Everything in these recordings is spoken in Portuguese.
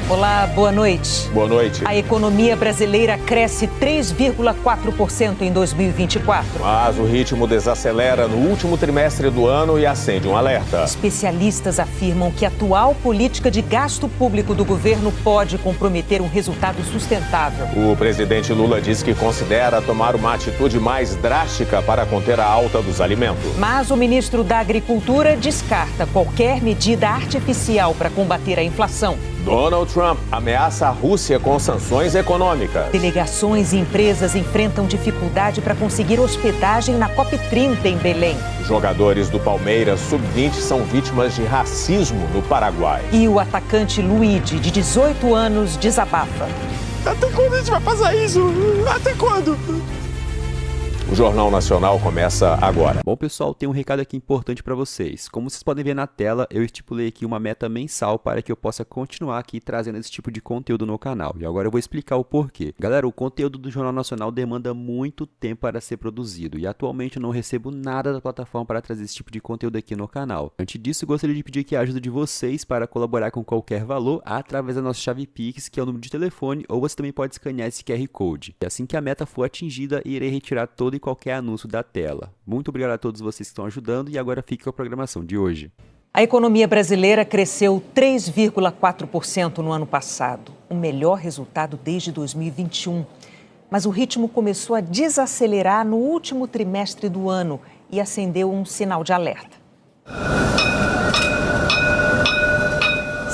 Olá, boa noite. Boa noite. A economia brasileira cresce 3,4% em 2024. Mas o ritmo desacelera no último trimestre do ano e acende um alerta. Especialistas afirmam que a atual política de gasto público do governo pode comprometer um resultado sustentável. O presidente Lula diz que considera tomar uma atitude mais drástica para conter a alta dos alimentos. Mas o ministro da Agricultura descarta qualquer medida artificial para combater a inflação. Donald Trump ameaça a Rússia com sanções econômicas. Delegações e empresas enfrentam dificuldade para conseguir hospedagem na COP30 em Belém. Jogadores do Palmeiras Sub-20 são vítimas de racismo no Paraguai. E o atacante Luigi, de 18 anos, desabafa. Até quando a gente vai passar isso? Até quando? O Jornal Nacional começa agora. Bom, pessoal, tem um recado aqui importante para vocês. Como vocês podem ver na tela, eu estipulei aqui uma meta mensal para que eu possa continuar aqui trazendo esse tipo de conteúdo no canal. E agora eu vou explicar o porquê. Galera, o conteúdo do Jornal Nacional demanda muito tempo para ser produzido. E atualmente eu não recebo nada da plataforma para trazer esse tipo de conteúdo aqui no canal. Antes disso, eu gostaria de pedir aqui a ajuda de vocês para colaborar com qualquer valor através da nossa chave Pix, que é o número de telefone, ou você também pode escanear esse QR Code. E assim que a meta for atingida, irei retirar todo e qualquer anúncio da tela. Muito obrigado a todos vocês que estão ajudando e agora fique com a programação de hoje. A economia brasileira cresceu 3,4% no ano passado, o melhor resultado desde 2021. Mas o ritmo começou a desacelerar no último trimestre do ano e acendeu um sinal de alerta.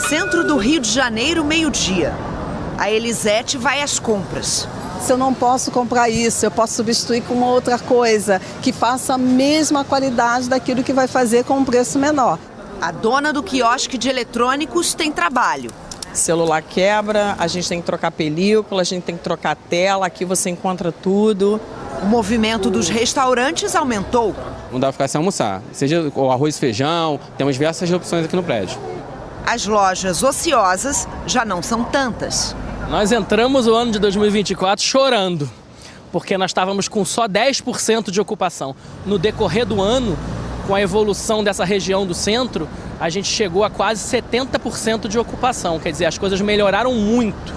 Centro do Rio de Janeiro, meio-dia. A Elisete vai às compras. Se eu não posso comprar isso, eu posso substituir com uma outra coisa que faça a mesma qualidade daquilo que vai fazer com um preço menor. A dona do quiosque de eletrônicos tem trabalho. Celular quebra, a gente tem que trocar película, a gente tem que trocar tela, aqui você encontra tudo. O movimento dos restaurantes aumentou. Não dá pra ficar sem almoçar, seja o arroz e feijão, temos diversas opções aqui no prédio. As lojas ociosas já não são tantas. Nós entramos o ano de 2024 chorando, porque nós estávamos com só 10% de ocupação. No decorrer do ano, com a evolução dessa região do centro, a gente chegou a quase 70% de ocupação. Quer dizer, as coisas melhoraram muito.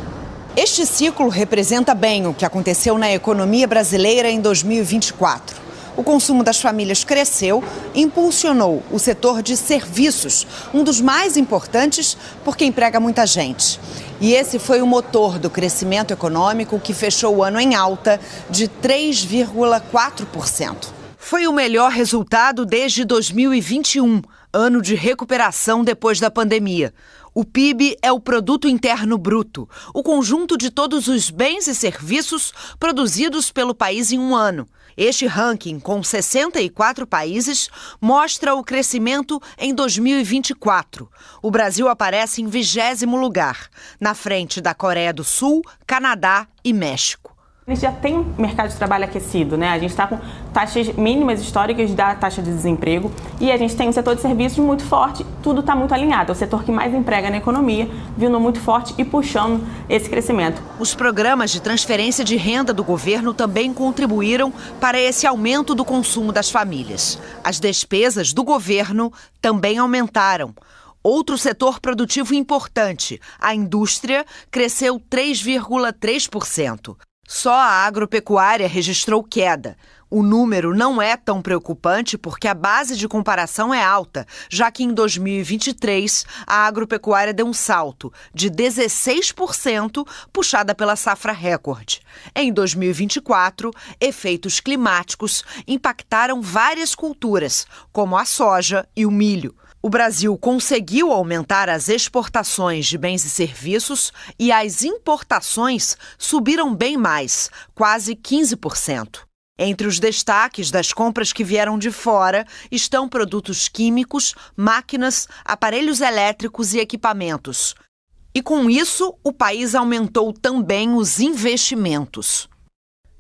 Este ciclo representa bem o que aconteceu na economia brasileira em 2024. O consumo das famílias cresceu e impulsionou o setor de serviços, um dos mais importantes porque emprega muita gente. E esse foi o motor do crescimento econômico que fechou o ano em alta de 3,4%. Foi o melhor resultado desde 2021, ano de recuperação depois da pandemia. O PIB é o Produto Interno Bruto, o conjunto de todos os bens e serviços produzidos pelo país em um ano. Este ranking, com 64 países, mostra o crescimento em 2024. O Brasil aparece em 20º lugar, na frente da Coreia do Sul, Canadá e México. A gente já tem mercado de trabalho aquecido, né? A gente está com taxas mínimas históricas da taxa de desemprego e a gente tem um setor de serviços muito forte, tudo está muito alinhado. É o setor que mais emprega na economia, vindo muito forte e puxando esse crescimento. Os programas de transferência de renda do governo também contribuíram para esse aumento do consumo das famílias. As despesas do governo também aumentaram. Outro setor produtivo importante, a indústria, cresceu 3,3%. Só a agropecuária registrou queda. O número não é tão preocupante porque a base de comparação é alta, já que em 2023 a agropecuária deu um salto de 16%, puxada pela safra recorde. Em 2024, efeitos climáticos impactaram várias culturas, como a soja e o milho. O Brasil conseguiu aumentar as exportações de bens e serviços e as importações subiram bem mais, quase 15%. Entre os destaques das compras que vieram de fora estão produtos químicos, máquinas, aparelhos elétricos e equipamentos. E com isso, o país aumentou também os investimentos.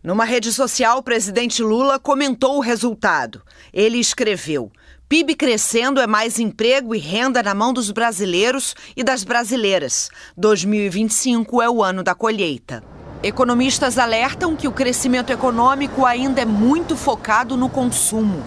Numa rede social, o presidente Lula comentou o resultado. Ele escreveu: PIB crescendo é mais emprego e renda na mão dos brasileiros e das brasileiras. 2025 é o ano da colheita. Economistas alertam que o crescimento econômico ainda é muito focado no consumo.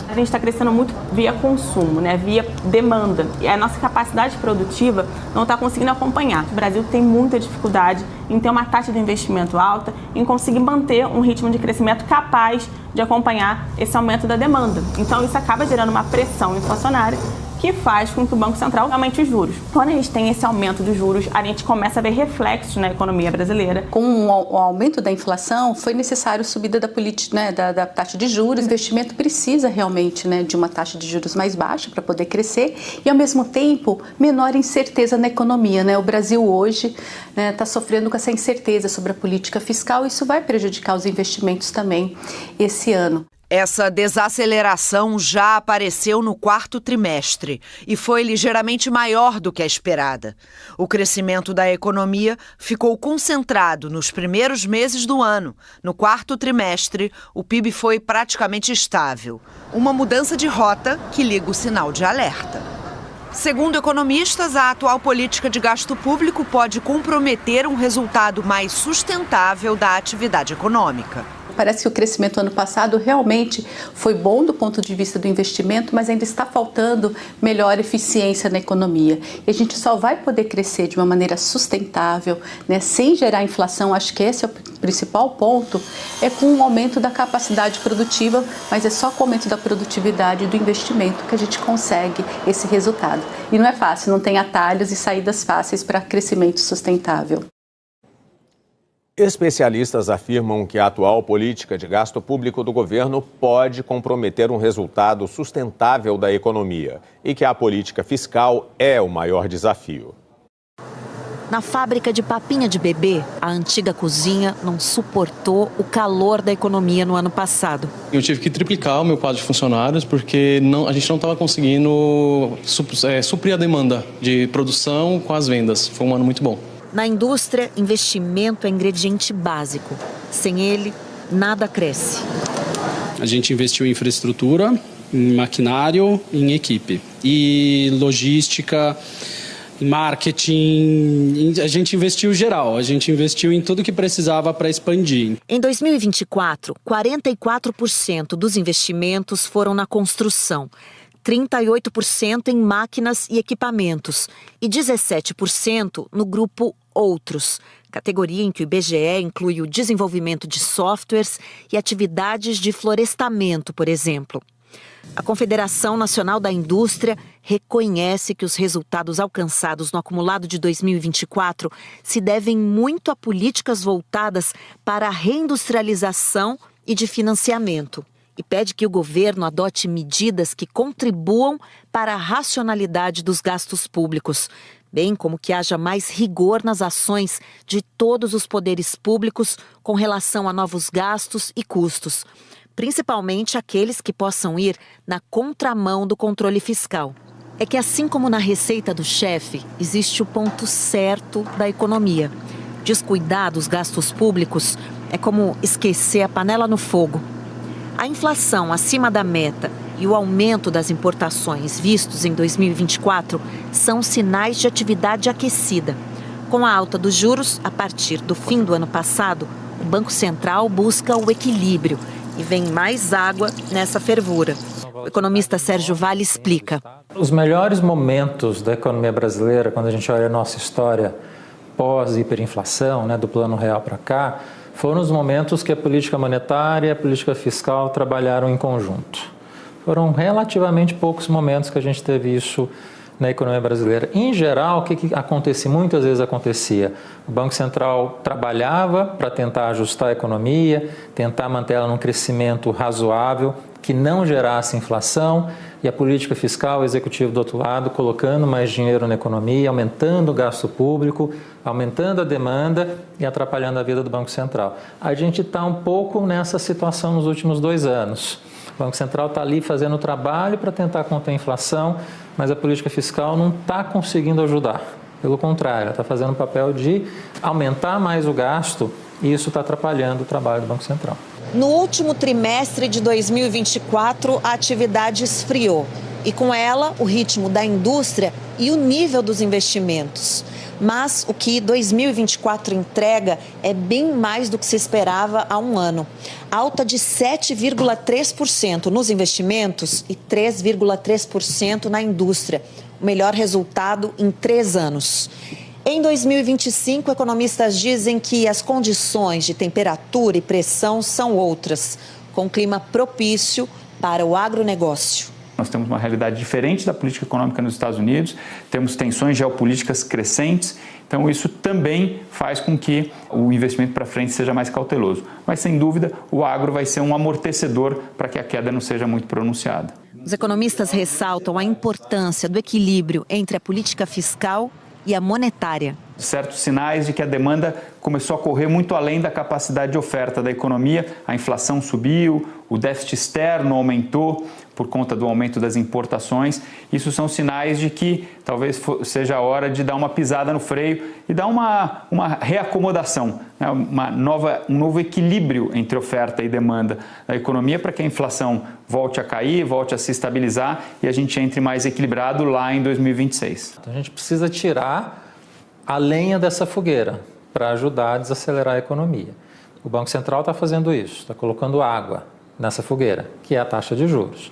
A gente está crescendo muito via consumo, né? Via demanda. E a nossa capacidade produtiva não está conseguindo acompanhar. O Brasil tem muita dificuldade em ter uma taxa de investimento alta, em conseguir manter um ritmo de crescimento capaz de acompanhar esse aumento da demanda. Então isso acaba gerando uma pressão inflacionária que faz com que o Banco Central aumente os juros. Quando a gente tem esse aumento dos juros, a gente começa a ver reflexos na economia brasileira. Com o aumento da inflação, foi necessário a subida da política, né, da taxa de juros. O investimento precisa realmente, né, de uma taxa de juros mais baixa para poder crescer e, ao mesmo tempo, menor incerteza na economia, né? O Brasil hoje está sofrendo com essa incerteza sobre a política fiscal e isso vai prejudicar os investimentos também esse ano. Essa desaceleração já apareceu no quarto trimestre e foi ligeiramente maior do que a esperada. O crescimento da economia ficou concentrado nos primeiros meses do ano. No quarto trimestre, o PIB foi praticamente estável. Uma mudança de rota que liga o sinal de alerta. Segundo economistas, a atual política de gasto público pode comprometer um resultado mais sustentável da atividade econômica. Parece que o crescimento ano passado realmente foi bom do ponto de vista do investimento, mas ainda está faltando melhor eficiência na economia. E a gente só vai poder crescer de uma maneira sustentável, né, sem gerar inflação, acho que esse é o principal ponto, é com um aumento da capacidade produtiva, mas é só com o aumento da produtividade e do investimento que a gente consegue esse resultado. E não é fácil, não tem atalhos e saídas fáceis para crescimento sustentável. Especialistas afirmam que a atual política de gasto público do governo pode comprometer um resultado sustentável da economia e que a política fiscal é o maior desafio. Na fábrica de papinha de bebê, a antiga cozinha não suportou o calor da economia no ano passado. Eu tive que triplicar o meu quadro de funcionários porque a gente não estava conseguindo suprir a demanda de produção com as vendas. Foi um ano muito bom. Na indústria, investimento é ingrediente básico. Sem ele, nada cresce. A gente investiu em infraestrutura, em maquinário, em equipe. E logística, em marketing, a gente investiu geral. A gente investiu em tudo que precisava para expandir. Em 2024, 44% dos investimentos foram na construção. 38% em máquinas e equipamentos e 17% no grupo Outros, categoria em que o IBGE inclui o desenvolvimento de softwares e atividades de florestamento, por exemplo. A Confederação Nacional da Indústria reconhece que os resultados alcançados no acumulado de 2024 se devem muito a políticas voltadas para a reindustrialização e de financiamento. E pede que o governo adote medidas que contribuam para a racionalidade dos gastos públicos, bem como que haja mais rigor nas ações de todos os poderes públicos com relação a novos gastos e custos, principalmente aqueles que possam ir na contramão do controle fiscal. É que, assim como na receita do chefe, existe o ponto certo da economia. Descuidar dos gastos públicos é como esquecer a panela no fogo. A inflação acima da meta e o aumento das importações vistos em 2024 são sinais de atividade aquecida. Com a alta dos juros, a partir do fim do ano passado, o Banco Central busca o equilíbrio e vem mais água nessa fervura. O economista Sérgio Vale explica. Os melhores momentos da economia brasileira, quando a gente olha a nossa história pós-hiperinflação, né, do Plano Real para cá, foram os momentos que a política monetária e a política fiscal trabalharam em conjunto. Foram relativamente poucos momentos que a gente teve isso na economia brasileira. Em geral, o que acontecia? Muitas vezes acontecia. O Banco Central trabalhava para tentar ajustar a economia, tentar manter ela num crescimento razoável, que não gerasse inflação, e a política fiscal, o executivo do outro lado, colocando mais dinheiro na economia, aumentando o gasto público, aumentando a demanda e atrapalhando a vida do Banco Central. A gente está um pouco nessa situação nos últimos 2 anos. O Banco Central está ali fazendo o trabalho para tentar conter a inflação, mas a política fiscal não está conseguindo ajudar. Pelo contrário, ela está fazendo o papel de aumentar mais o gasto e isso está atrapalhando o trabalho do Banco Central. No último trimestre de 2024, a atividade esfriou e, com ela, o ritmo da indústria e o nível dos investimentos. Mas o que 2024 entrega é bem mais do que se esperava há um ano. Alta de 7,3% nos investimentos e 3,3% na indústria. O melhor resultado em 3 anos. Em 2025, economistas dizem que as condições de temperatura e pressão são outras, com clima propício para o agronegócio. Nós temos uma realidade diferente da política econômica nos Estados Unidos, temos tensões geopolíticas crescentes, então isso também faz com que o investimento para frente seja mais cauteloso. Mas, sem dúvida, o agro vai ser um amortecedor para que a queda não seja muito pronunciada. Os economistas ressaltam a importância do equilíbrio entre a política fiscal e a monetária. Certos sinais de que a demanda começou a correr muito além da capacidade de oferta da economia, a inflação subiu, o déficit externo aumentou por conta do aumento das importações. Isso são sinais de que talvez seja a hora de dar uma pisada no freio e dar uma reacomodação, né? Um novo equilíbrio entre oferta e demanda da economia para que a inflação volte a cair, volte a se estabilizar e a gente entre mais equilibrado lá em 2026. Então a gente precisa tirar a lenha dessa fogueira para ajudar a desacelerar a economia. O Banco Central está fazendo isso, está colocando água nessa fogueira, que é a taxa de juros.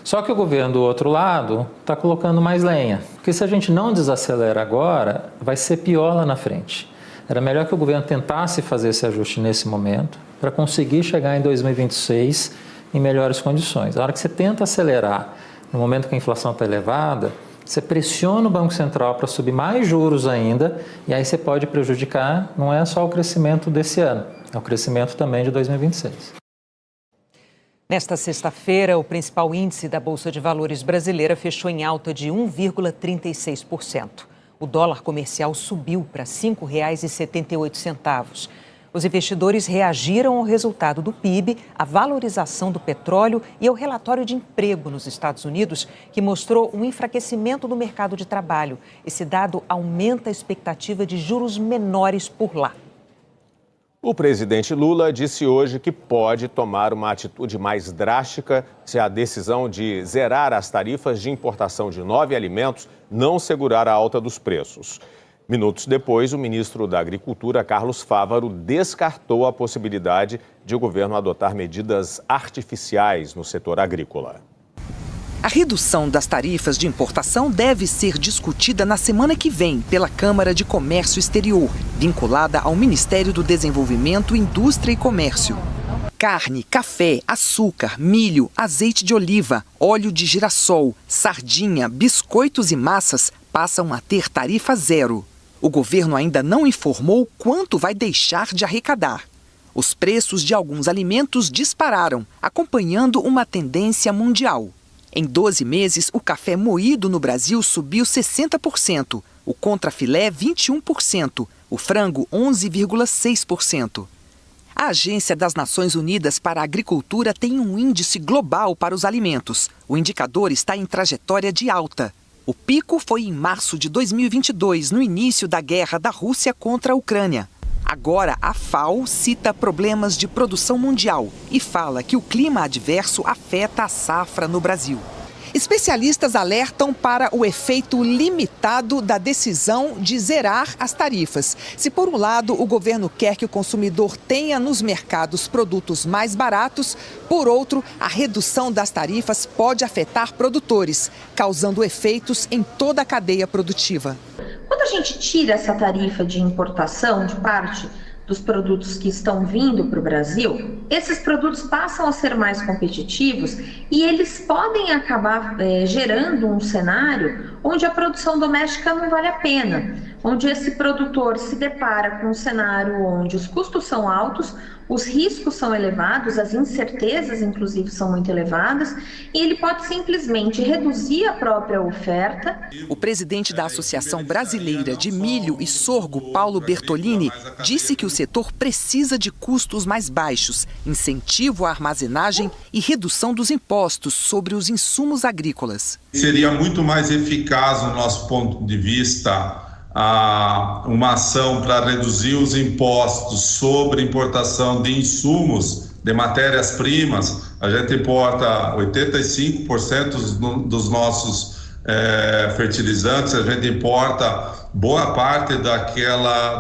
Só que o governo do outro lado está colocando mais lenha, porque se a gente não desacelera agora, vai ser pior lá na frente. Era melhor que o governo tentasse fazer esse ajuste nesse momento para conseguir chegar em 2026 em melhores condições. A hora que você tenta acelerar, no momento que a inflação está elevada, você pressiona o Banco Central para subir mais juros ainda e aí você pode prejudicar, não é só o crescimento desse ano, é o crescimento também de 2026. Nesta sexta-feira, o principal índice da Bolsa de Valores brasileira fechou em alta de 1,36%. O dólar comercial subiu para R$ 5,78. Os investidores reagiram ao resultado do PIB, à valorização do petróleo e ao relatório de emprego nos Estados Unidos, que mostrou um enfraquecimento do mercado de trabalho. Esse dado aumenta a expectativa de juros menores por lá. O presidente Lula disse hoje que pode tomar uma atitude mais drástica se a decisão de zerar as tarifas de importação de 9 alimentos não segurar a alta dos preços. Minutos depois, o ministro da Agricultura, Carlos Fávaro, descartou a possibilidade de o governo adotar medidas artificiais no setor agrícola. A redução das tarifas de importação deve ser discutida na semana que vem pela Câmara de Comércio Exterior, vinculada ao Ministério do Desenvolvimento, Indústria e Comércio. Carne, café, açúcar, milho, azeite de oliva, óleo de girassol, sardinha, biscoitos e massas passam a ter tarifa zero. O governo ainda não informou quanto vai deixar de arrecadar. Os preços de alguns alimentos dispararam, acompanhando uma tendência mundial. Em 12 meses, o café moído no Brasil subiu 60%, o contrafilé 21%, o frango 11,6%. A Agência das Nações Unidas para a Agricultura tem um índice global para os alimentos. O indicador está em trajetória de alta. O pico foi em março de 2022, no início da guerra da Rússia contra a Ucrânia. Agora, a FAO cita problemas de produção mundial e fala que o clima adverso afeta a safra no Brasil. Especialistas alertam para o efeito limitado da decisão de zerar as tarifas. Se, por um lado, o governo quer que o consumidor tenha nos mercados produtos mais baratos, por outro, a redução das tarifas pode afetar produtores, causando efeitos em toda a cadeia produtiva. Quando a gente tira essa tarifa de importação de parte dos produtos que estão vindo para o Brasil, esses produtos passam a ser mais competitivos e eles podem acabar gerando um cenário onde a produção doméstica não vale a pena, onde esse produtor se depara com um cenário onde os custos são altos, os riscos são elevados, as incertezas, inclusive, são muito elevadas, e ele pode simplesmente reduzir a própria oferta. O presidente da Associação Brasileira de Milho e Sorgo, Paulo Bertolini, disse que o setor precisa de custos mais baixos, incentivo à armazenagem e redução dos impostos sobre os insumos agrícolas. Seria muito mais eficaz, no nosso ponto de vista, uma ação para reduzir os impostos sobre importação de insumos, de matérias-primas. A gente importa 85% dos nossos fertilizantes, a gente importa boa parte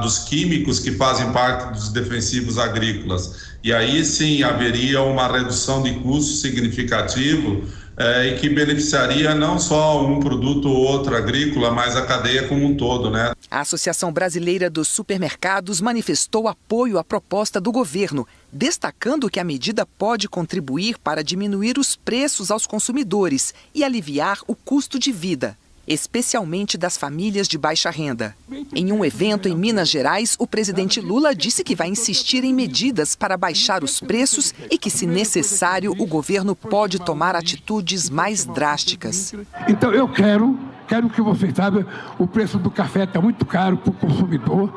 dos químicos que fazem parte dos defensivos agrícolas. E aí sim haveria uma redução de custo significativo e que beneficiaria não só um produto ou outro agrícola, mas a cadeia como um todo, né? A Associação Brasileira dos Supermercados manifestou apoio à proposta do governo, destacando que a medida pode contribuir para diminuir os preços aos consumidores e aliviar o custo de vida, especialmente das famílias de baixa renda. Em um evento em Minas Gerais, o presidente Lula disse que vai insistir em medidas para baixar os preços e que, se necessário, o governo pode tomar atitudes mais drásticas. Então eu quero que vocês saibam, o preço do café está muito caro para o consumidor,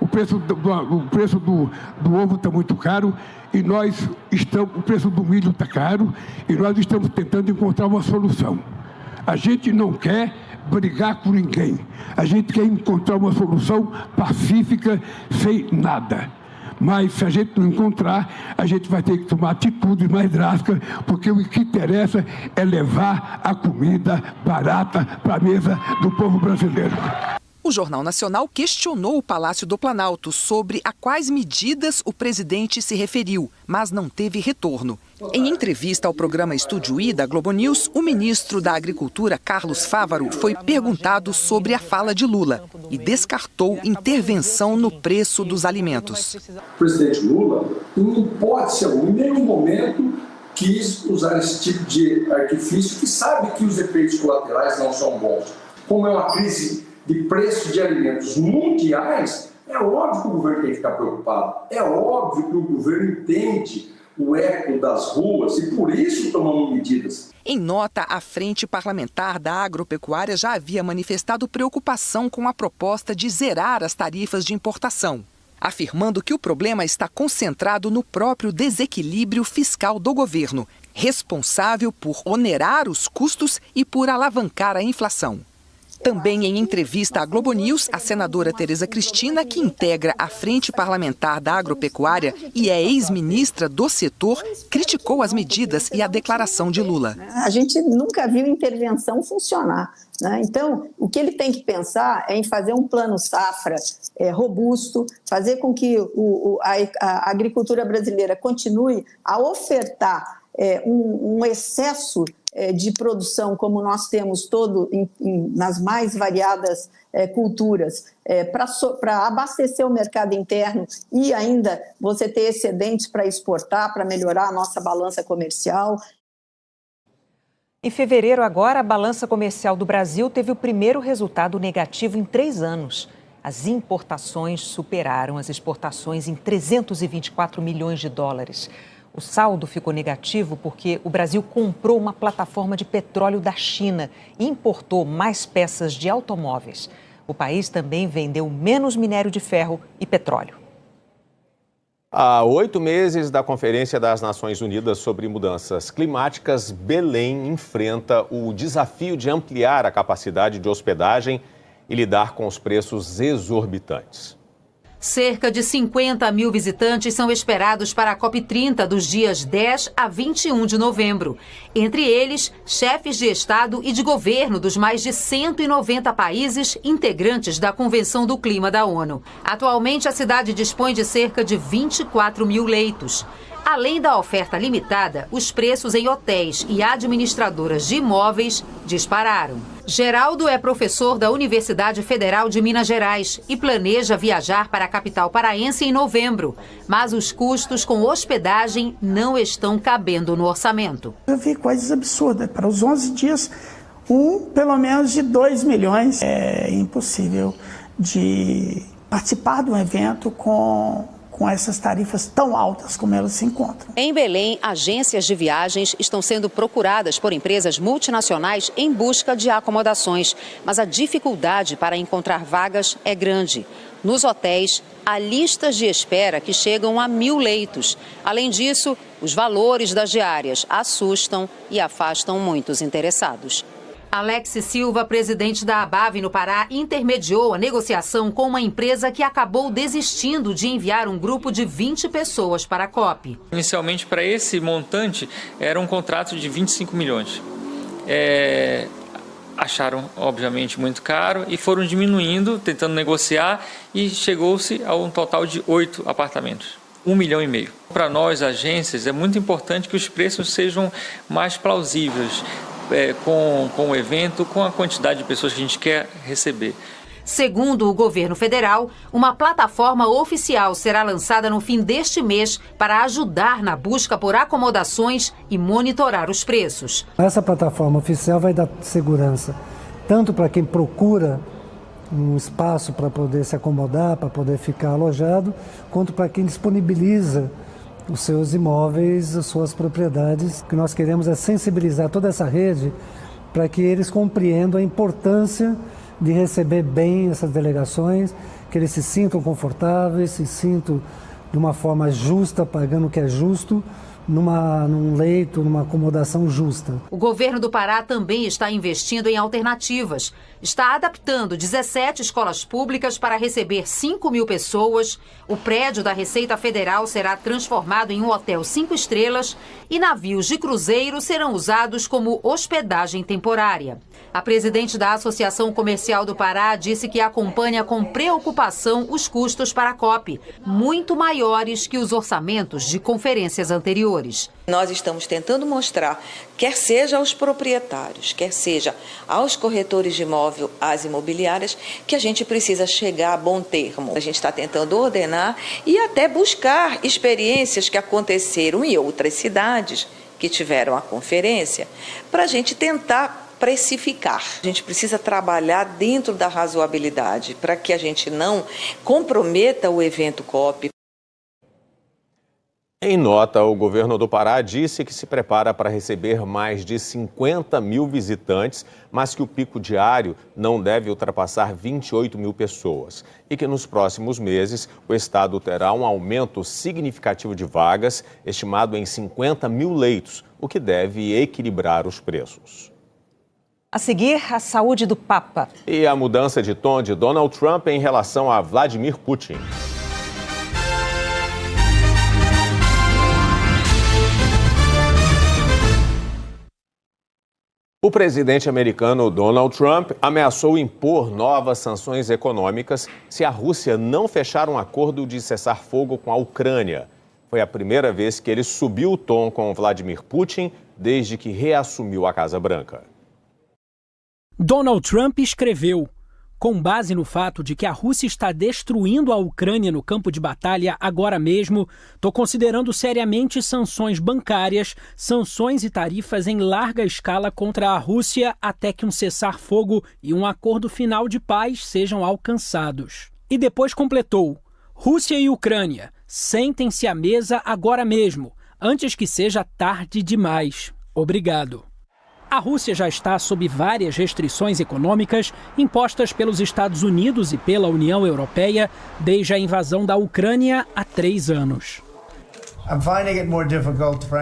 o preço do ovo está muito caro, e o preço do milho está caro, e nós estamos tentando encontrar uma solução. A gente não quer brigar com ninguém. A gente quer encontrar uma solução pacífica, sem nada. Mas se a gente não encontrar, a gente vai ter que tomar atitudes mais drásticas, porque o que interessa é levar a comida barata para a mesa do povo brasileiro. O Jornal Nacional questionou o Palácio do Planalto sobre a quais medidas o presidente se referiu, mas não teve retorno. Em entrevista ao programa Estúdio I da Globo News, o ministro da Agricultura, Carlos Fávaro, foi perguntado sobre a fala de Lula e descartou intervenção no preço dos alimentos. O presidente Lula, em hipótese alguma, em nenhum momento quis usar esse tipo de artifício, que sabe que os efeitos colaterais não são bons. Como é uma crise de preço de alimentos mundiais, é óbvio que o governo tem que ficar preocupado. É óbvio que o governo entende o eco das ruas e por isso tomamos medidas. Em nota, a Frente Parlamentar da Agropecuária já havia manifestado preocupação com a proposta de zerar as tarifas de importação, afirmando que o problema está concentrado no próprio desequilíbrio fiscal do governo, responsável por onerar os custos e por alavancar a inflação. Também em entrevista à Globo News, a senadora Tereza Cristina, que integra a Frente Parlamentar da Agropecuária e é ex-ministra do setor, criticou as medidas e a declaração de Lula. A gente nunca viu intervenção funcionar, né? Então, o que ele tem que pensar é em fazer um plano safra robusto, fazer com que a agricultura brasileira continue a ofertar um excesso de produção, como nós temos nas mais variadas culturas, para abastecer o mercado interno e ainda você ter excedentes para exportar, para melhorar a nossa balança comercial. Em fevereiro, agora, a balança comercial do Brasil teve o primeiro resultado negativo em 3 anos. As importações superaram as exportações em 324 milhões de dólares. O saldo ficou negativo porque o Brasil comprou uma plataforma de petróleo da China e importou mais peças de automóveis. O país também vendeu menos minério de ferro e petróleo. Há 8 meses da Conferência das Nações Unidas sobre Mudanças Climáticas, Belém enfrenta o desafio de ampliar a capacidade de hospedagem e lidar com os preços exorbitantes. Cerca de 50 mil visitantes são esperados para a COP30 dos dias 10 a 21 de novembro. Entre eles, chefes de Estado e de governo dos mais de 190 países integrantes da Convenção do Clima da ONU. Atualmente, a cidade dispõe de cerca de 24 mil leitos. Além da oferta limitada, os preços em hotéis e administradoras de imóveis dispararam. Geraldo é professor da Universidade Federal de Minas Gerais e planeja viajar para a capital paraense em novembro. Mas os custos com hospedagem não estão cabendo no orçamento. Eu vi coisas absurdas. Para os 11 dias, pelo menos de 2 milhões. É impossível de participar de um evento com essas tarifas tão altas como elas se encontram. Em Belém, agências de viagens estão sendo procuradas por empresas multinacionais em busca de acomodações, mas a dificuldade para encontrar vagas é grande. Nos hotéis, há listas de espera que chegam a 1.000 leitos. Além disso, os valores das diárias assustam e afastam muitos interessados. Alex Silva, presidente da ABAV no Pará, intermediou a negociação com uma empresa que acabou desistindo de enviar um grupo de 20 pessoas para a COP. Inicialmente, para esse montante, era um contrato de 25 milhões. acharam, obviamente, muito caro e foram diminuindo, tentando negociar, e chegou-se a um total de 8 apartamentos. 1,5 milhão. Para nós, agências, é muito importante que os preços sejam mais plausíveis com o evento, com a quantidade de pessoas que a gente quer receber. Segundo o governo federal, uma plataforma oficial será lançada no fim deste mês para ajudar na busca por acomodações e monitorar os preços. Essa plataforma oficial vai dar segurança tanto para quem procura um espaço para poder se acomodar, para poder ficar alojado, quanto para quem disponibiliza os seus imóveis, as suas propriedades. O que nós queremos é sensibilizar toda essa rede para que eles compreendam a importância de receber bem essas delegações, que eles se sintam confortáveis, se sintam de uma forma justa, pagando o que é justo, num leito, numa acomodação justa. O governo do Pará também está investindo em alternativas. Está adaptando 17 escolas públicas para receber 5.000 pessoas. O prédio da Receita Federal será transformado em um hotel 5 estrelas e navios de cruzeiro serão usados como hospedagem temporária. A presidente da Associação Comercial do Pará disse que acompanha com preocupação os custos para a COP, muito maiores que os orçamentos de conferências anteriores. Nós estamos tentando mostrar, quer seja aos proprietários, quer seja aos corretores de imóvel, às imobiliárias, que a gente precisa chegar a bom termo. A gente está tentando ordenar e até buscar experiências que aconteceram em outras cidades que tiveram a conferência, para a gente tentar precificar. A gente precisa trabalhar dentro da razoabilidade para que a gente não comprometa o evento COP. Em nota, o governo do Pará disse que se prepara para receber mais de 50.000 visitantes, mas que o pico diário não deve ultrapassar 28.000 pessoas e que nos próximos meses o estado terá um aumento significativo de vagas, estimado em 50.000 leitos, o que deve equilibrar os preços. A seguir, a saúde do Papa. E a mudança de tom de Donald Trump em relação a Vladimir Putin. O presidente americano Donald Trump ameaçou impor novas sanções econômicas se a Rússia não fechar um acordo de cessar-fogo com a Ucrânia. Foi a primeira vez que ele subiu o tom com Vladimir Putin desde que reassumiu a Casa Branca. Donald Trump escreveu: com base no fato de que a Rússia está destruindo a Ucrânia no campo de batalha agora mesmo, estou considerando seriamente sanções bancárias, sanções e tarifas em larga escala contra a Rússia até que um cessar-fogo e um acordo final de paz sejam alcançados. E depois completou: Rússia e Ucrânia, sentem-se à mesa agora mesmo, antes que seja tarde demais. Obrigado. A Rússia já está sob várias restrições econômicas impostas pelos Estados Unidos e pela União Europeia desde a invasão da Ucrânia há 3 anos.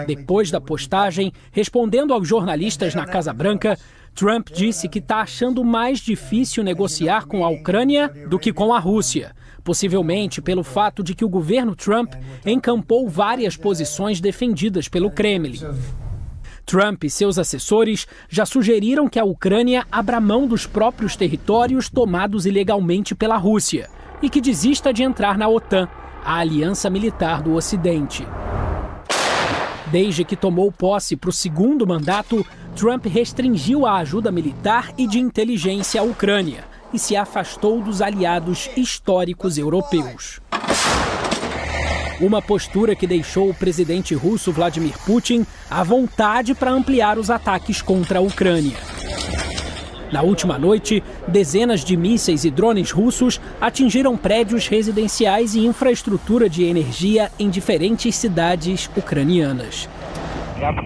Depois da postagem, respondendo aos jornalistas na Casa Branca, Trump disse que está achando mais difícil negociar com a Ucrânia do que com a Rússia, possivelmente pelo fato de que o governo Trump encampou várias posições defendidas pelo Kremlin. Trump e seus assessores já sugeriram que a Ucrânia abra mão dos próprios territórios tomados ilegalmente pela Rússia e que desista de entrar na OTAN, a aliança militar do Ocidente. Desde que tomou posse para o segundo mandato, Trump restringiu a ajuda militar e de inteligência à Ucrânia e se afastou dos aliados históricos europeus. Uma postura que deixou o presidente russo Vladimir Putin à vontade para ampliar os ataques contra a Ucrânia. Na última noite, dezenas de mísseis e drones russos atingiram prédios residenciais e infraestrutura de energia em diferentes cidades ucranianas.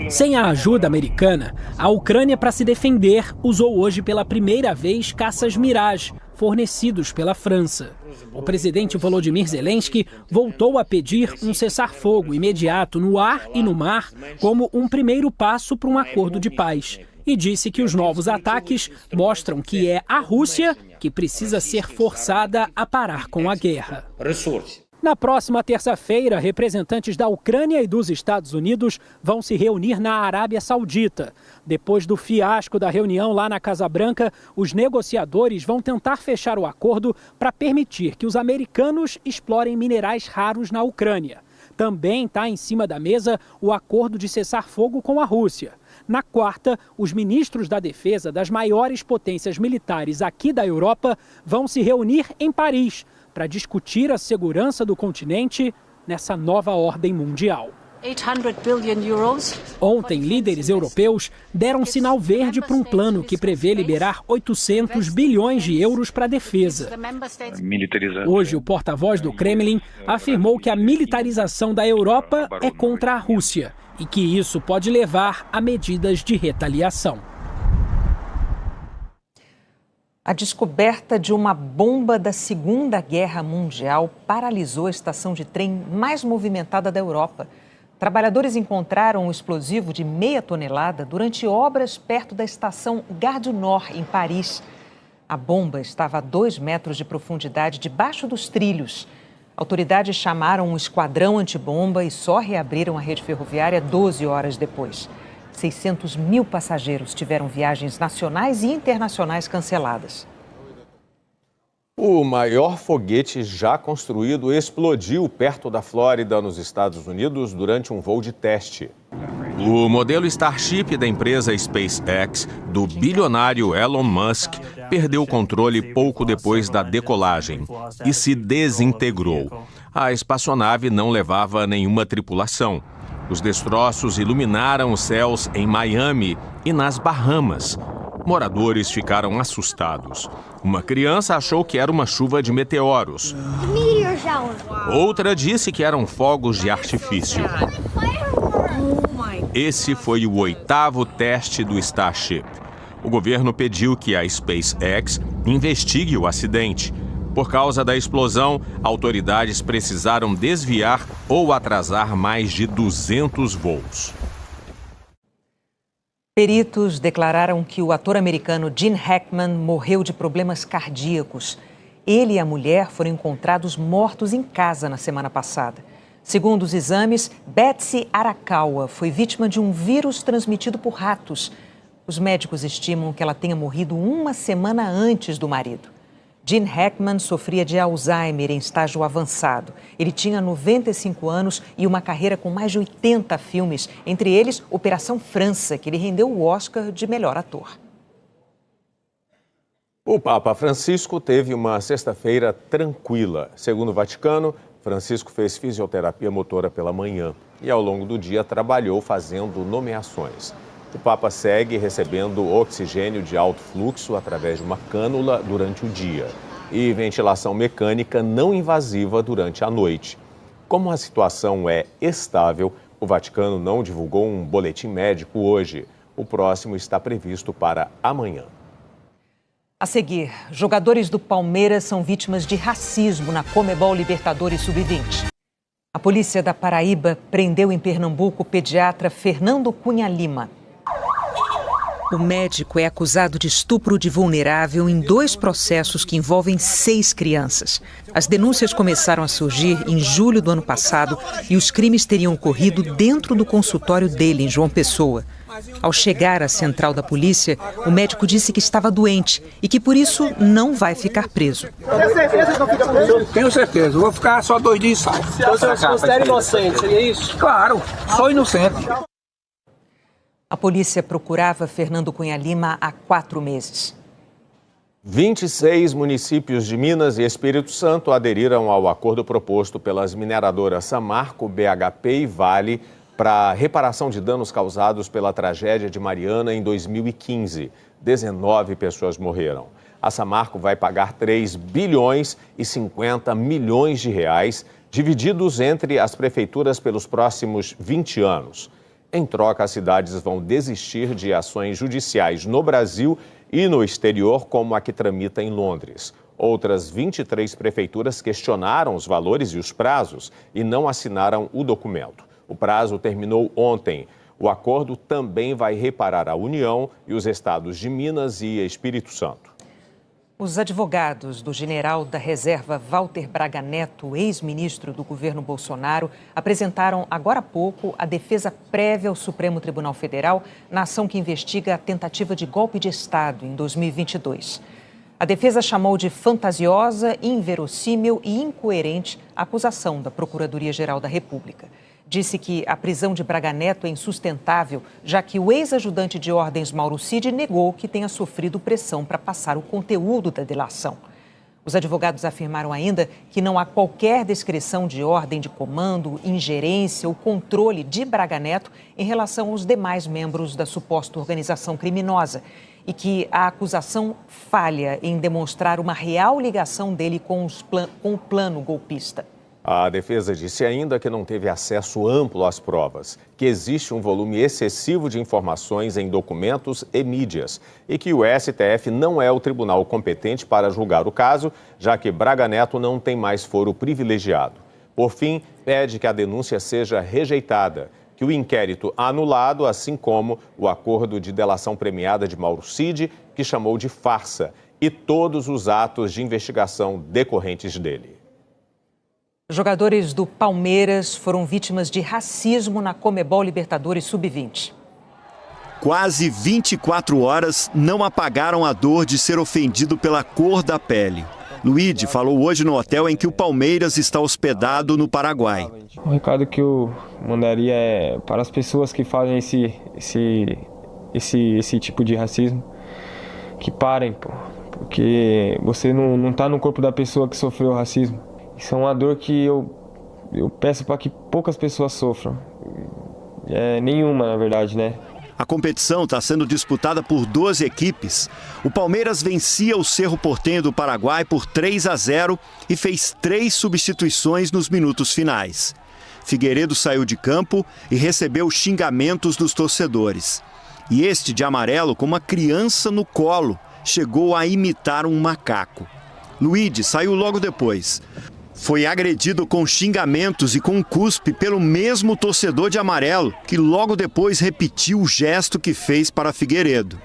Sem a ajuda americana, a Ucrânia, para se defender, usou hoje pela primeira vez caças Mirage, fornecidos pela França. O presidente Volodymyr Zelensky voltou a pedir um cessar-fogo imediato no ar e no mar como um primeiro passo para um acordo de paz. E disse que os novos ataques mostram que é a Rússia que precisa ser forçada a parar com a guerra. Na próxima terça-feira, representantes da Ucrânia e dos Estados Unidos vão se reunir na Arábia Saudita. Depois do fiasco da reunião lá na Casa Branca, os negociadores vão tentar fechar o acordo para permitir que os americanos explorem minerais raros na Ucrânia. Também está em cima da mesa o acordo de cessar fogo com a Rússia. Na quarta, os ministros da defesa das maiores potências militares aqui da Europa vão se reunir em Paris para discutir a segurança do continente nessa nova ordem mundial. 800 billion euros. Ontem, líderes europeus deram sinal verde para um plano que prevê liberar 800 bilhões de euros para a defesa. Hoje, o porta-voz do Kremlin afirmou que a militarização da Europa é contra a Rússia e que isso pode levar a medidas de retaliação. A descoberta de uma bomba da Segunda Guerra Mundial paralisou a estação de trem mais movimentada da Europa. Trabalhadores encontraram um explosivo de meia tonelada durante obras perto da estação Gare du Nord, em Paris. A bomba estava a 2 metros de profundidade debaixo dos trilhos. Autoridades chamaram um esquadrão antibomba e só reabriram a rede ferroviária 12 horas depois. 600 mil passageiros tiveram viagens nacionais e internacionais canceladas. O maior foguete já construído explodiu perto da Flórida, nos Estados Unidos, durante um voo de teste. O modelo Starship da empresa SpaceX, do bilionário Elon Musk, perdeu o controle pouco depois da decolagem e se desintegrou. A espaçonave não levava nenhuma tripulação. Os destroços iluminaram os céus em Miami e nas Bahamas. Moradores ficaram assustados. Uma criança achou que era uma chuva de meteoros. Outra disse que eram fogos de artifício. Esse foi o 8º teste do Starship. O governo pediu que a SpaceX investigue o acidente. Por causa da explosão, autoridades precisaram desviar ou atrasar mais de 200 voos. Peritos declararam que o ator americano Gene Hackman morreu de problemas cardíacos. Ele e a mulher foram encontrados mortos em casa na semana passada. Segundo os exames, Betsy Arakawa foi vítima de um vírus transmitido por ratos. Os médicos estimam que ela tenha morrido 1 semana antes do marido. Gene Hackman sofria de Alzheimer em estágio avançado. Ele tinha 95 anos e uma carreira com mais de 80 filmes, entre eles Operação França, que lhe rendeu o Oscar de melhor ator. O Papa Francisco teve uma sexta-feira tranquila. Segundo o Vaticano, Francisco fez fisioterapia motora pela manhã e ao longo do dia trabalhou fazendo nomeações. O Papa segue recebendo oxigênio de alto fluxo através de uma cânula durante o dia e ventilação mecânica não invasiva durante a noite. Como a situação é estável, o Vaticano não divulgou um boletim médico hoje. O próximo está previsto para amanhã. A seguir, jogadores do Palmeiras são vítimas de racismo na Conmebol Libertadores Sub-20. A polícia da Paraíba prendeu em Pernambuco o pediatra Fernando Cunha Lima. O médico é acusado de estupro de vulnerável em 2 processos que envolvem 6 crianças. As denúncias começaram a surgir em julho do ano passado e os crimes teriam ocorrido dentro do consultório dele, em João Pessoa. Ao chegar à central da polícia, o médico disse que estava doente e que por isso não vai ficar preso. Tenho certeza que não fica preso? Tenho certeza, vou ficar só 2 dias e saio. Você se considera inocente, é isso? Claro, sou inocente. A polícia procurava Fernando Cunha Lima há 4 meses. 26 municípios de Minas e Espírito Santo aderiram ao acordo proposto pelas mineradoras Samarco, BHP e Vale para reparação de danos causados pela tragédia de Mariana em 2015. 19 pessoas morreram. A Samarco vai pagar 3 bilhões e 50 milhões de reais, divididos entre as prefeituras pelos próximos 20 anos. Em troca, as cidades vão desistir de ações judiciais no Brasil e no exterior, como a que tramita em Londres. Outras 23 prefeituras questionaram os valores e os prazos e não assinaram o documento. O prazo terminou ontem. O acordo também vai reparar a União e os estados de Minas e Espírito Santo. Os advogados do general da reserva Walter Braga Neto, ex-ministro do governo Bolsonaro, apresentaram agora há pouco a defesa prévia ao Supremo Tribunal Federal na ação que investiga a tentativa de golpe de Estado em 2022. A defesa chamou de fantasiosa, inverossímil e incoerente a acusação da Procuradoria-Geral da República. Disse que a prisão de Braga Neto é insustentável, já que o ex-ajudante de ordens Mauro Cid negou que tenha sofrido pressão para passar o conteúdo da delação. Os advogados afirmaram ainda que não há qualquer descrição de ordem de comando, ingerência ou controle de Braga Neto em relação aos demais membros da suposta organização criminosa e que a acusação falha em demonstrar uma real ligação dele com o plano golpista. A defesa disse ainda que não teve acesso amplo às provas, que existe um volume excessivo de informações em documentos e mídias e que o STF não é o tribunal competente para julgar o caso, já que Braga Neto não tem mais foro privilegiado. Por fim, pede que a denúncia seja rejeitada, que o inquérito anulado, assim como o acordo de delação premiada de Mauro Cid, que chamou de farsa, e todos os atos de investigação decorrentes dele. Jogadores do Palmeiras foram vítimas de racismo na Conmebol Libertadores Sub-20. Quase 24 horas não apagaram a dor de ser ofendido pela cor da pele. Luigi falou hoje no hotel em que o Palmeiras está hospedado no Paraguai. O recado que eu mandaria é para as pessoas que fazem esse tipo de racismo, que parem, porque você não está no corpo da pessoa que sofreu o racismo. Isso é uma dor que eu peço para que poucas pessoas sofram. Nenhuma, na verdade, né? A competição está sendo disputada por 12 equipes. O Palmeiras vencia o Cerro Porteño do Paraguai por 3-0 e fez 3 substituições nos minutos finais. Figueiredo saiu de campo e recebeu xingamentos dos torcedores. E este, de amarelo, com uma criança no colo, chegou a imitar um macaco. Luigi saiu logo depois. Foi agredido com xingamentos e com um cuspe pelo mesmo torcedor de amarelo, que logo depois repetiu o gesto que fez para Figueiredo.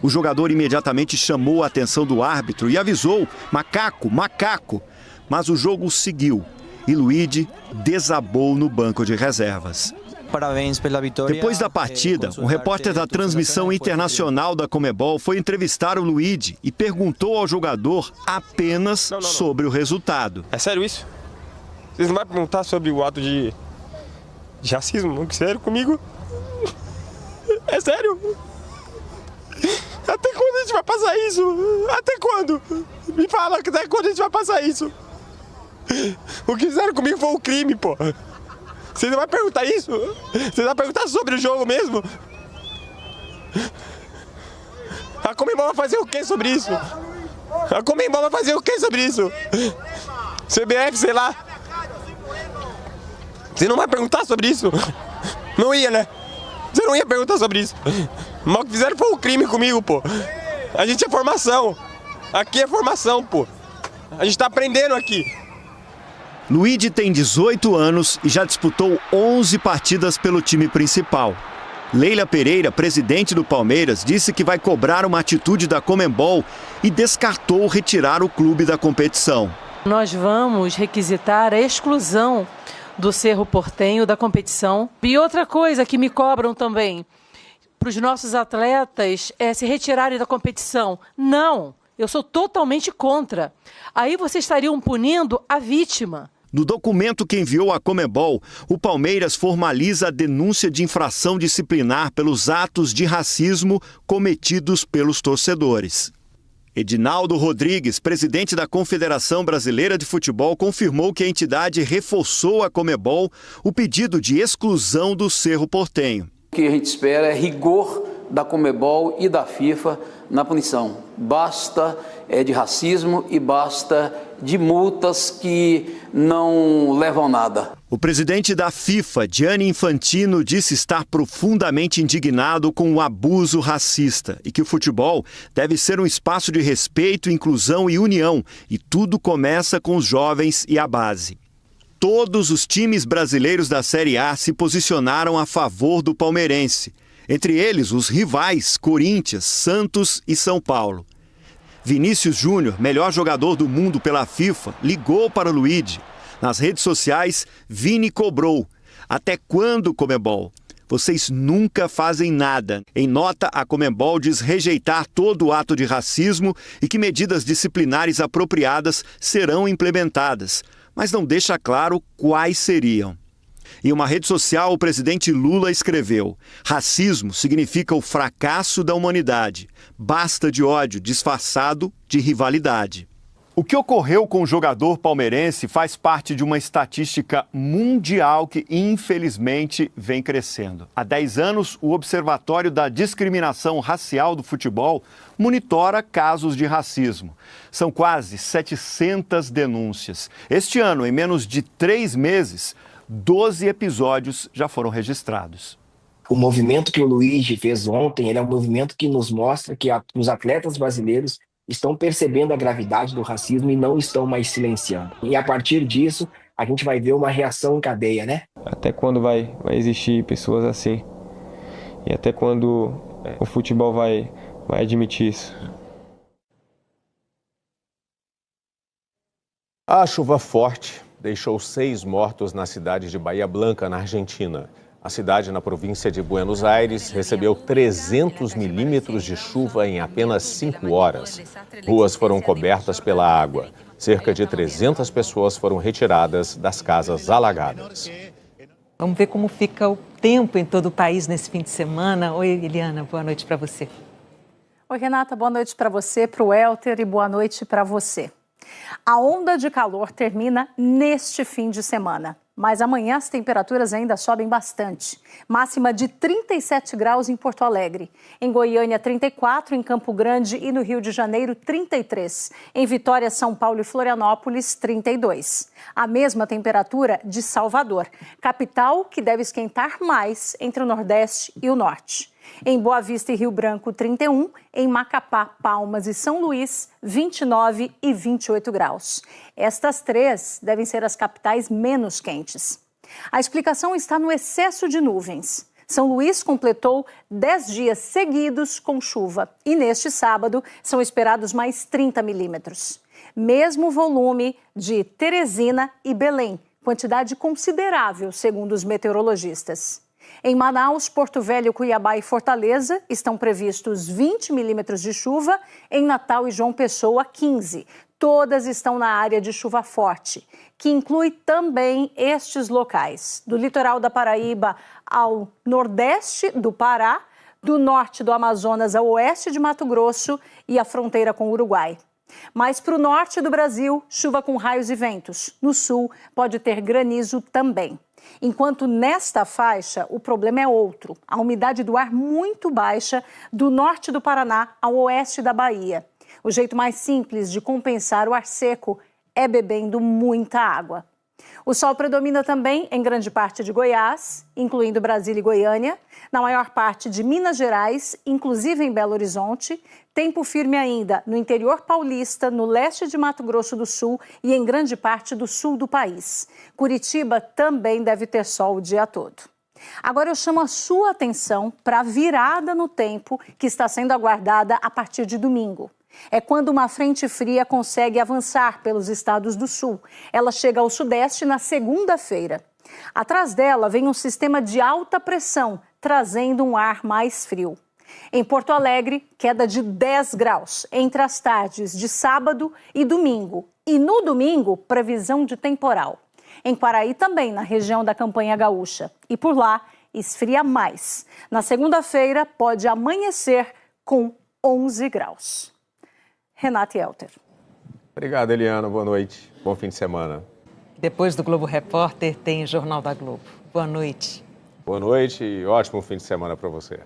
O jogador imediatamente chamou a atenção do árbitro e avisou: macaco, macaco. Mas o jogo seguiu e Luigi desabou no banco de reservas. Depois da partida, um repórter da transmissão internacional da Conmebol foi entrevistar o Luigi e perguntou ao jogador apenas sobre o resultado. É sério isso? Vocês não vão perguntar sobre o ato de racismo? Não, sério comigo? É sério? Até quando a gente vai passar isso? Até quando? Me fala, até quando a gente vai passar isso? O que fizeram comigo foi um crime, pô. Você não vai perguntar isso? Você vai perguntar sobre o jogo mesmo? A Conmebol vai fazer o que sobre isso? A Conmebol vai fazer o que sobre isso? CBF, sei lá. Você não vai perguntar sobre isso? Não ia, né? Você não ia perguntar sobre isso. Mas o que fizeram foi um crime comigo, pô. A gente é formação. Aqui é formação, pô. A gente tá aprendendo aqui. Luigi tem 18 anos e já disputou 11 partidas pelo time principal. Leila Pereira, presidente do Palmeiras, disse que vai cobrar uma atitude da Conmebol e descartou retirar o clube da competição. Nós vamos requisitar a exclusão do Cerro Porteño da competição. E outra coisa que me cobram também, para os nossos atletas, é se retirarem da competição. Não, eu sou totalmente contra. Aí vocês estariam punindo a vítima. No documento que enviou à Conmebol, o Palmeiras formaliza a denúncia de infração disciplinar pelos atos de racismo cometidos pelos torcedores. Edinaldo Rodrigues, presidente da Confederação Brasileira de Futebol, confirmou que a entidade reforçou à Conmebol o pedido de exclusão do Cerro Porteño. O que a gente espera é rigor da Conmebol e da FIFA na punição. Basta de racismo e basta de multas que não levam a nada. O presidente da FIFA, Gianni Infantino, disse estar profundamente indignado com o abuso racista e que o futebol deve ser um espaço de respeito, inclusão e união, e tudo começa com os jovens e a base. Todos os times brasileiros da Série A se posicionaram a favor do palmeirense, entre eles os rivais Corinthians, Santos e São Paulo. Vinícius Júnior, melhor jogador do mundo pela FIFA, ligou para Luigi. Nas redes sociais, Vini cobrou. Até quando, Conmebol? Vocês nunca fazem nada. Em nota, a Conmebol diz rejeitar todo ato de racismo e que medidas disciplinares apropriadas serão implementadas, mas não deixa claro quais seriam. Em uma rede social, o presidente Lula escreveu: racismo significa o fracasso da humanidade. Basta de ódio disfarçado de rivalidade. O que ocorreu com o jogador palmeirense faz parte de uma estatística mundial que, infelizmente, vem crescendo. Há 10 anos, o Observatório da Discriminação Racial do Futebol monitora casos de racismo. São quase 700 denúncias. Este ano, em menos de 3 meses, 12 episódios já foram registrados. O movimento que o Luigi fez ontem, ele é um movimento que nos mostra que os atletas brasileiros estão percebendo a gravidade do racismo e não estão mais silenciando. E a partir disso, a gente vai ver uma reação em cadeia, né? Até quando vai existir pessoas assim? E até quando o futebol vai admitir isso? A chuva forte deixou 6 mortos na cidade de Bahía Blanca, na Argentina. A cidade, na província de Buenos Aires, recebeu 300 milímetros de chuva em apenas 5 horas. Ruas foram cobertas pela água. Cerca de 300 pessoas foram retiradas das casas alagadas. Vamos ver como fica o tempo em todo o país nesse fim de semana. Oi, Eliana, boa noite para você. Oi, Renata, boa noite para você, para o Elter e boa noite para você. A onda de calor termina neste fim de semana, mas amanhã as temperaturas ainda sobem bastante. Máxima de 37 graus em Porto Alegre. Em Goiânia, 34, em Campo Grande e no Rio de Janeiro, 33. Em Vitória, São Paulo e Florianópolis, 32. A mesma temperatura de Salvador, capital que deve esquentar mais entre o Nordeste e o Norte. Em Boa Vista e Rio Branco, 31. Em Macapá, Palmas e São Luís, 29 e 28 graus. Estas 3 devem ser as capitais menos quentes. A explicação está no excesso de nuvens. São Luís completou 10 dias seguidos com chuva e neste sábado são esperados mais 30 milímetros. Mesmo volume de Teresina e Belém, quantidade considerável, segundo os meteorologistas. Em Manaus, Porto Velho, Cuiabá e Fortaleza estão previstos 20 milímetros de chuva, em Natal e João Pessoa, 15. Todas estão na área de chuva forte, que inclui também estes locais, do litoral da Paraíba ao nordeste do Pará, do norte do Amazonas ao oeste de Mato Grosso e a fronteira com o Uruguai. Mas para o norte do Brasil, chuva com raios e ventos. No sul, pode ter granizo também. Enquanto nesta faixa, o problema é outro. A umidade do ar muito baixa do norte do Paraná ao oeste da Bahia. O jeito mais simples de compensar o ar seco é bebendo muita água. O sol predomina também em grande parte de Goiás, incluindo Brasília e Goiânia, na maior parte de Minas Gerais, inclusive em Belo Horizonte, tempo firme ainda no interior paulista, no leste de Mato Grosso do Sul e em grande parte do sul do país. Curitiba também deve ter sol o dia todo. Agora eu chamo a sua atenção para a virada no tempo que está sendo aguardada a partir de domingo. É quando uma frente fria consegue avançar pelos estados do sul. Ela chega ao sudeste na segunda-feira. Atrás dela vem um sistema de alta pressão, trazendo um ar mais frio. Em Porto Alegre, queda de 10 graus entre as tardes de sábado e domingo. E no domingo, previsão de temporal. Em Quaraí também, na região da Campanha Gaúcha. E por lá, esfria mais. Na segunda-feira, pode amanhecer com 11 graus. Renata e Elter. Obrigado, Eliana. Boa noite. Bom fim de semana. Depois do Globo Repórter, tem Jornal da Globo. Boa noite. Boa noite e ótimo fim de semana para você.